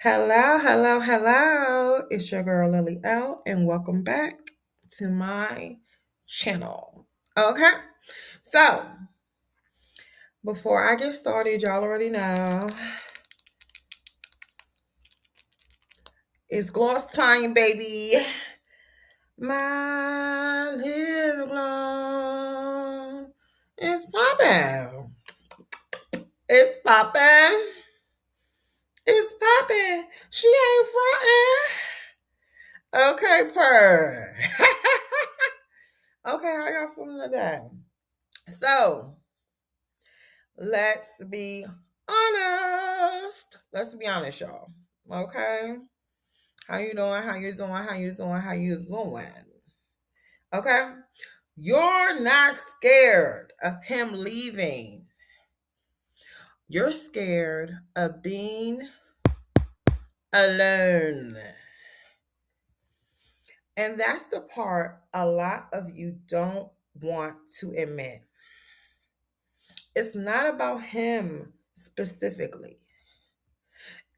Hello, hello, hello. It's your girl Lily L, and welcome back to my channel. Okay, so before I get started, y'all already know it's gloss time, baby. My lip gloss is popping. It's popping. It's popping. She ain't fronting. Okay, purr. Okay, how y'all feeling today? So let's be honest. Let's be honest, y'all. Okay, how you doing? How you doing? How you doing? How you doing? Okay, you're not scared of him leaving. You're scared of being alone. And that's the part a lot of you don't want to admit. It's not about him specifically.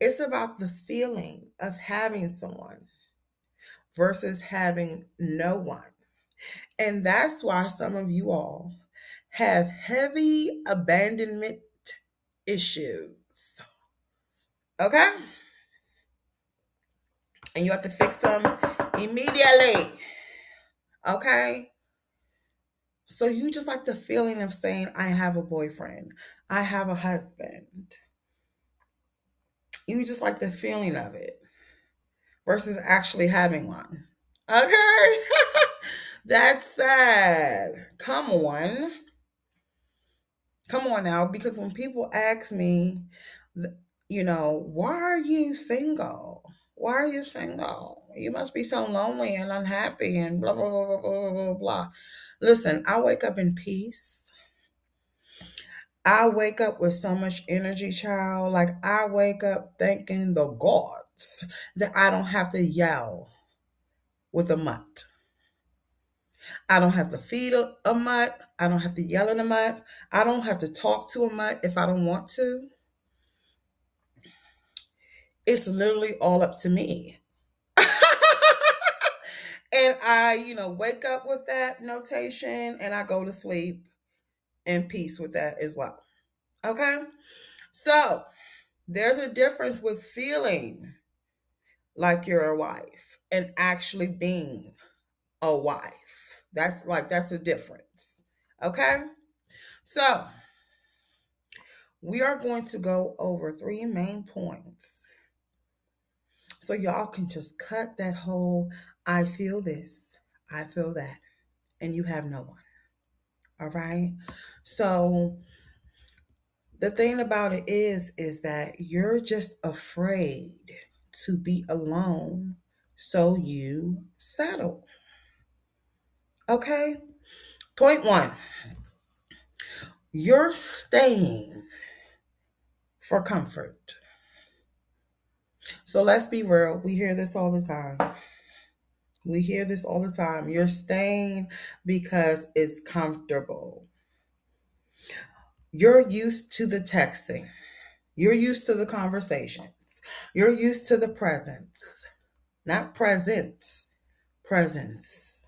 It's about the feeling of having someone versus having no one. And that's why some of you all have heavy abandonment issues. Okay? And you have to fix them immediately. Okay? So you just like the feeling of saying, I have a boyfriend, I have a husband. You just like the feeling of it versus actually having one. Okay? That's sad. Come on. Come on now. Because when people ask me, why are you single? Why are you single? You must be so lonely and unhappy and blah, blah, blah, blah, blah, blah, blah. Listen, I wake up in peace. I wake up with so much energy, child. Like, I wake up thanking the gods that I don't have to yell with a mutt. I don't have to feed a mutt. I don't have to yell at a mutt. I don't have to talk to a mutt if I don't want to. It's literally all up to me. And I, wake up with that notation and I go to sleep in peace with that as well. Okay? So there's a difference with feeling like you're a wife and actually being a wife. That's a difference. Okay? So we are going to go over three main points so y'all can just cut that whole I feel this, I feel that, and you have no one. All right. So the thing about it is that you're just afraid to be alone. So you settle. Okay. Point one, you're staying for comfort. So let's be real. We hear this all the time. We hear this all the time. You're staying because it's comfortable. You're used to the texting. You're used to the conversations. You're used to the presence. Not presents, presence.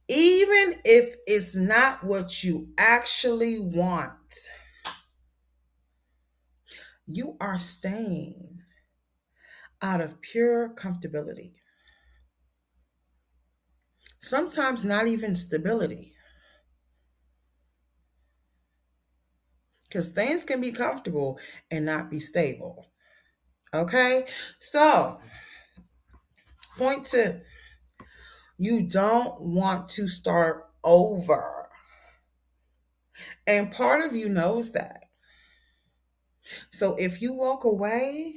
Even if it's not what you actually want, you are staying out of pure comfortability. Sometimes not even stability. Because things can be comfortable and not be stable. Okay? So, point two, you don't want to start over. And part of you knows that. So, if you walk away,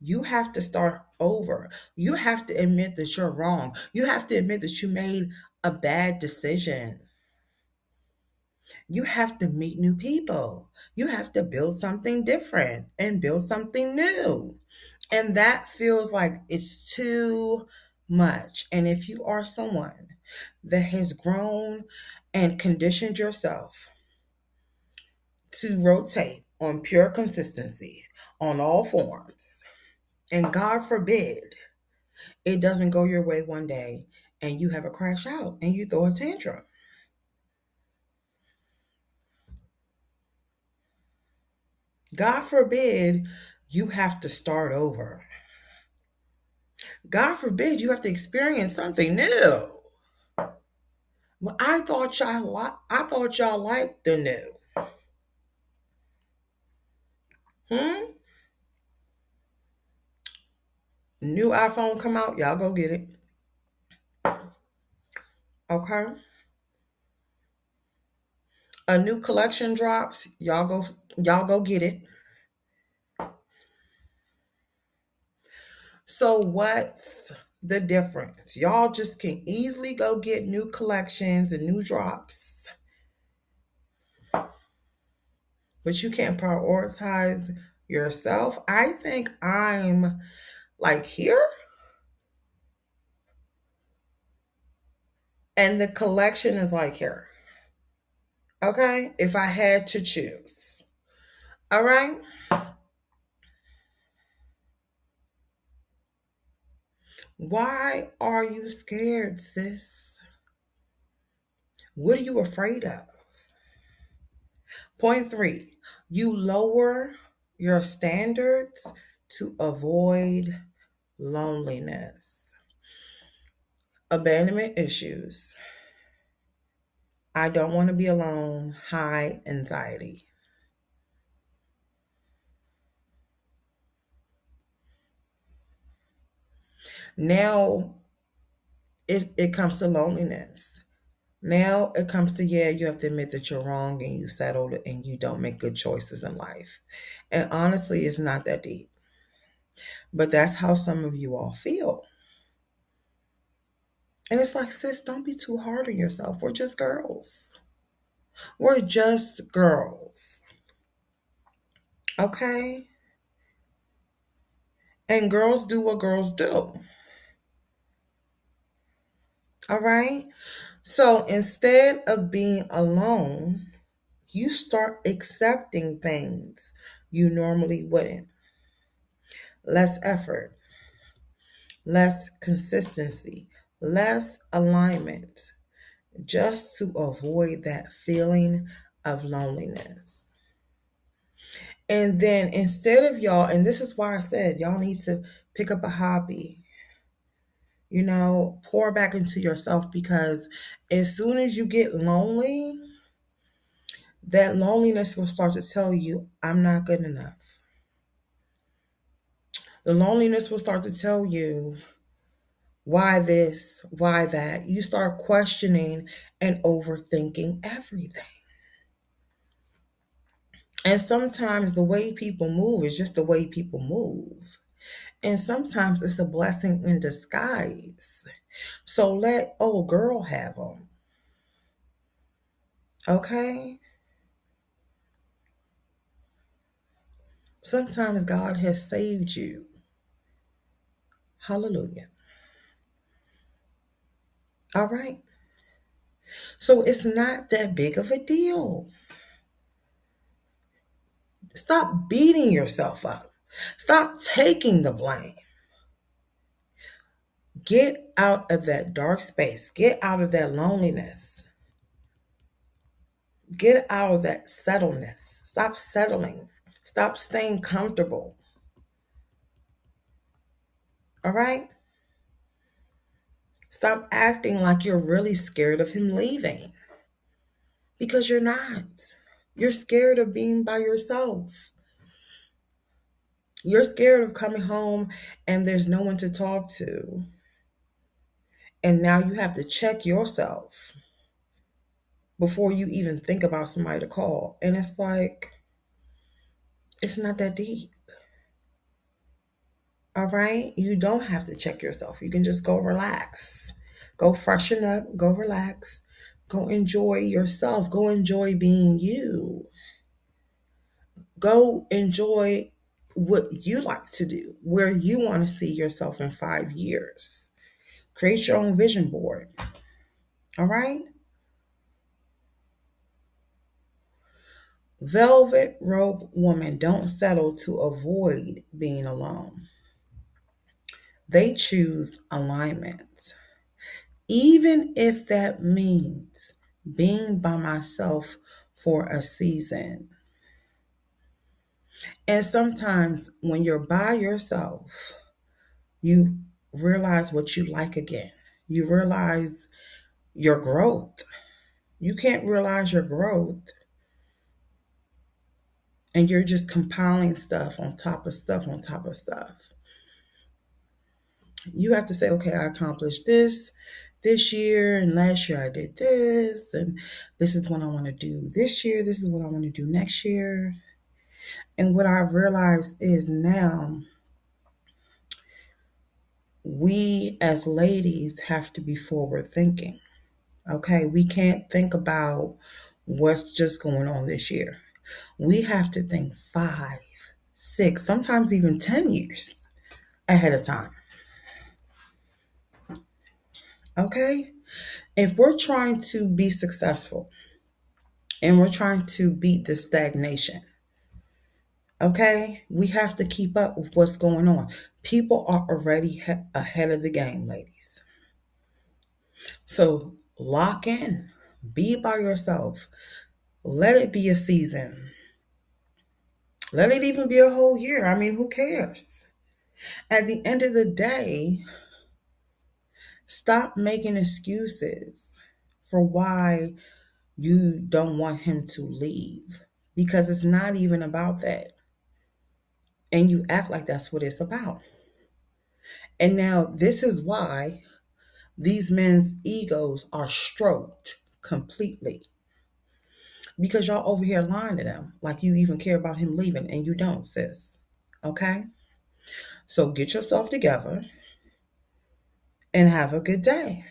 you have to start over. You have to admit that you're wrong. You have to admit that you made a bad decision. You have to meet new people. You have to build something different and build something new. And that feels like it's too much. And if you are someone that has grown and conditioned yourself to rotate on pure consistency on all forms. And God forbid it doesn't go your way one day and you have a crash out and you throw a tantrum. God forbid you have to start over. God forbid you have to experience something new. Well, I thought y'all liked the new. Hmm? New iPhone come out, y'all go get it. Okay? A new collection drops, y'all go get it. So what's the difference? Y'all just can easily go get new collections and new drops, but you can't prioritize yourself. I think I'm like here and the collection is like here. Okay? If I had to choose. All right? Why are you scared, sis? What are you afraid of? Point three, you lower your standards to avoid loneliness. Abandonment issues. I don't want to be alone. High anxiety. Now it comes to loneliness. Now it comes to, yeah, you have to admit that you're wrong and you settled and you don't make good choices in life. And honestly, it's not that deep. But that's how some of you all feel. And it's like, sis, don't be too hard on yourself. We're just girls. We're just girls. Okay? And girls do what girls do. All right? So instead of being alone, you start accepting things you normally wouldn't. Less effort, less consistency, less alignment, just to avoid that feeling of loneliness. And then instead of y'all, and this is why I said y'all need to pick up a hobby, pour back into yourself because as soon as you get lonely, that loneliness will start to tell you, I'm not good enough. The loneliness will start to tell you, why this, why that. You start questioning and overthinking everything. And sometimes the way people move is just the way people move. And sometimes it's a blessing in disguise. So let old girl have them. Okay? Sometimes God has saved you. Hallelujah. All right? So it's not that big of a deal. Stop beating yourself up. Stop taking the blame. Get out of that dark space. Get out of that loneliness. Get out of that settledness. Stop settling. Stop staying comfortable. All right? Stop acting like you're really scared of him leaving because you're not. You're scared of being by yourself. You're scared of coming home and there's no one to talk to. And now you have to check yourself before you even think about somebody to call. And it's like, it's not that deep. All right? You don't have to check yourself. You can just go relax. Go freshen up, go relax, go enjoy yourself, go enjoy being you. Go enjoy what you like to do, where you want to see yourself in 5 years. Create your own vision board. All right? Velvet rope women don't settle to avoid being alone. They choose alignment, even if that means being by myself for a season. And sometimes when you're by yourself, you realize what you like again. You realize your growth. You can't realize your growth and you're just compiling stuff on top of stuff on top of stuff. You have to say, okay, I accomplished this year, and last year I did this, and this is what I want to do this year. This is what I want to do next year. And what I realized is now we as ladies have to be forward thinking. Okay, we can't think about what's just going on this year. We have to think 5, 6, sometimes even 10 years ahead of time. Okay, if we're trying to be successful and we're trying to beat the stagnation, okay, we have to keep up with what's going on. People are already ahead of the game, ladies. So lock in, be by yourself, let it be a season, let it even be a whole year. I mean, who cares? At the end of the day, stop making excuses for why you don't want him to leave, because it's not even about that. And you act like that's what it's about. And now this is why these men's egos are stroked completely, because y'all over here lying to them like you even care about him leaving, and you don't, sis. Okay? So get yourself together and have a good day.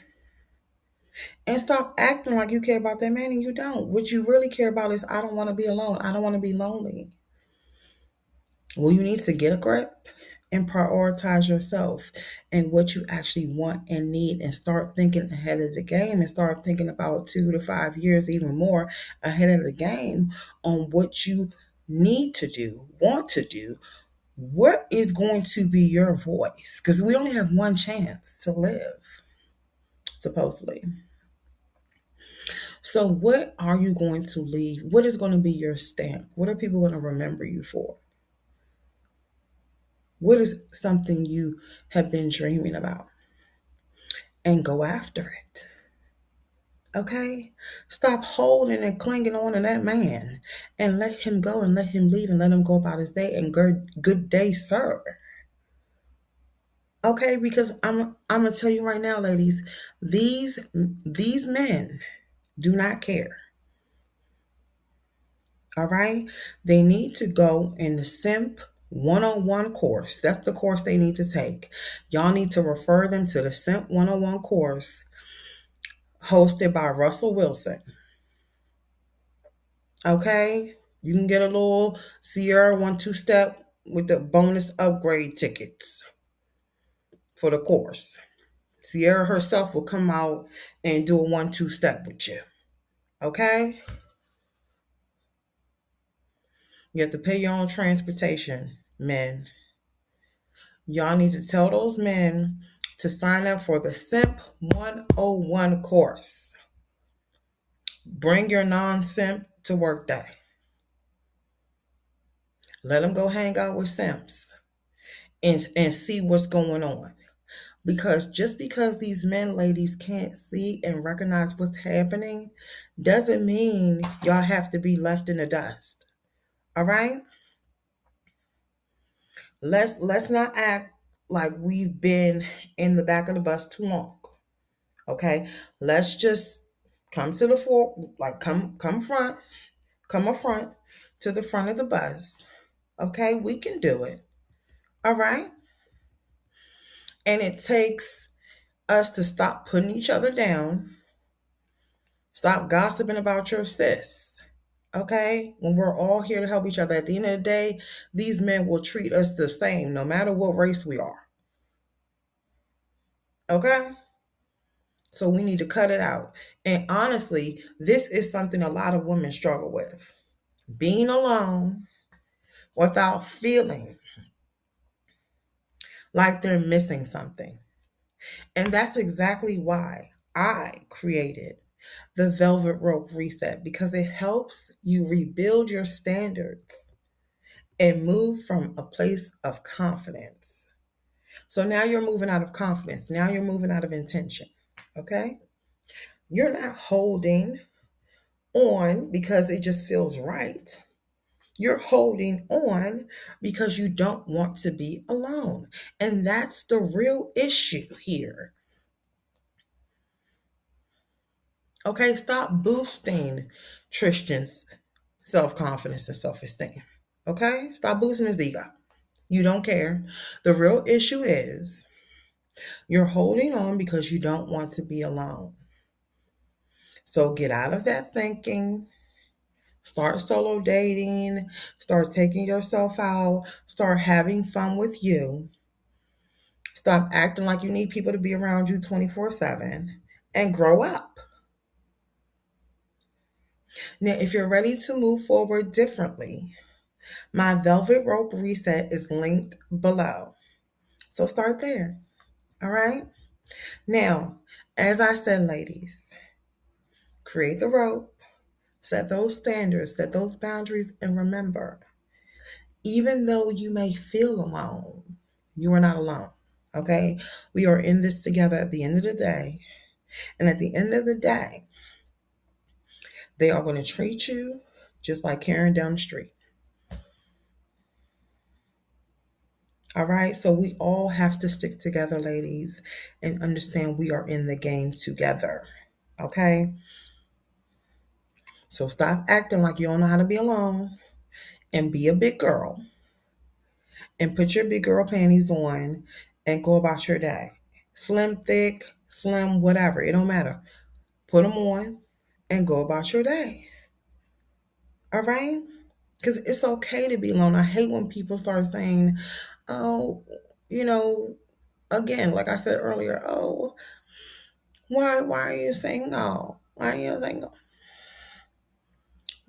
And stop acting like you care about that man and you don't. What you really care about is, I don't want to be alone. I don't want to be lonely. Well, you need to get a grip and prioritize yourself and what you actually want and need, and start thinking ahead of the game, and start thinking about 2 to 5 years, even more ahead of the game, on what you need to do, want to do, what is going to be your voice. Because we only have one chance to live, supposedly. So, what are you going to leave? What is going to be your stamp? What are people going to remember you for? What is something you have been dreaming about? And go after it. Okay? Stop holding and clinging on to that man, and let him go and let him leave and let him go about his day, and good day, sir. Okay? Because I'm gonna tell you right now, ladies, these men do not care. All right? They need to go in the Simp 101 course. That's the course they need to take. Y'all need to refer them to the Simp 101 course hosted by Russell Wilson. Okay? You can get a little Sierra 1 2 step with the bonus upgrade tickets for the course. Sierra herself will come out and do a 1 2 step with you. Okay? You have to pay your own transportation, men. Y'all need to tell those men to sign up for the Simp 101 course. Bring your non-simp to work day. Let them go hang out with simps and see what's going on. Because just because these men, ladies, can't see and recognize what's happening doesn't mean y'all have to be left in the dust. All right? Let's not act like we've been in the back of the bus too long. Okay? Let's just come to the fore, like come up front to the front of the bus. Okay? We can do it. All right? And it takes us to stop putting each other down. Stop gossiping about your sis. Okay? When we're all here to help each other, at the end of the day, these men will treat us the same no matter what race we are. Okay? So we need to cut it out. And honestly, this is something a lot of women struggle with. being alone without feeling like they're missing something. And that's exactly why I created the Velvet Rope Reset, because it helps you rebuild your standards and move from a place of confidence. So now you're moving out of confidence. Now you're moving out of intention. Okay? You're not holding on because it just feels right. You're holding on because you don't want to be alone. And that's the real issue here. Okay, stop boosting Tristan's self confidence and self esteem. Okay, stop boosting his ego. You don't care. The real issue is you're holding on because you don't want to be alone. So get out of that thinking. Start solo dating. Start taking yourself out. Start having fun with you. Stop acting like you need people to be around you 24/7 and grow up. Now, if you're ready to move forward differently, my Velvet Rope Reset is linked below. So start there. All right. Now, as I said, ladies, create the rope, set those standards, set those boundaries, and remember, even though you may feel alone, you are not alone. Okay. We are in this together at the end of the day. And at the end of the day, they are going to treat you just like Karen down the street. All right. So we all have to stick together, ladies, and understand we are in the game together. Okay. So stop acting like you don't know how to be alone and be a big girl and put your big girl panties on and go about your day. Slim, thick, slim, whatever. It don't matter. Put them on and go about your day. All right. Because it's okay to be alone. I hate when people start saying, oh, you know, again, like I said earlier, oh, why are you single? Why are you single?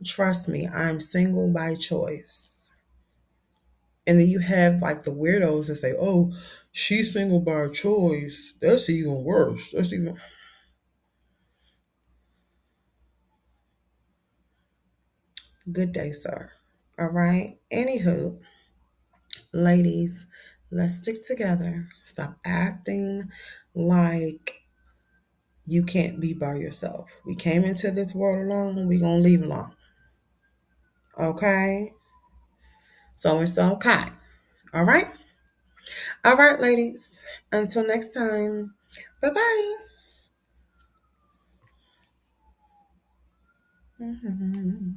Trust me, I'm single by choice. And then you have like the weirdos that say, oh, she's single by choice. That's even worse. That's even good day, sir. All right. Anywho, ladies, let's stick together. Stop acting like you can't be by yourself. We came into this world alone. We gonna leave alone. Okay? So it's okay. All right? All right, ladies. Until next time. Bye bye.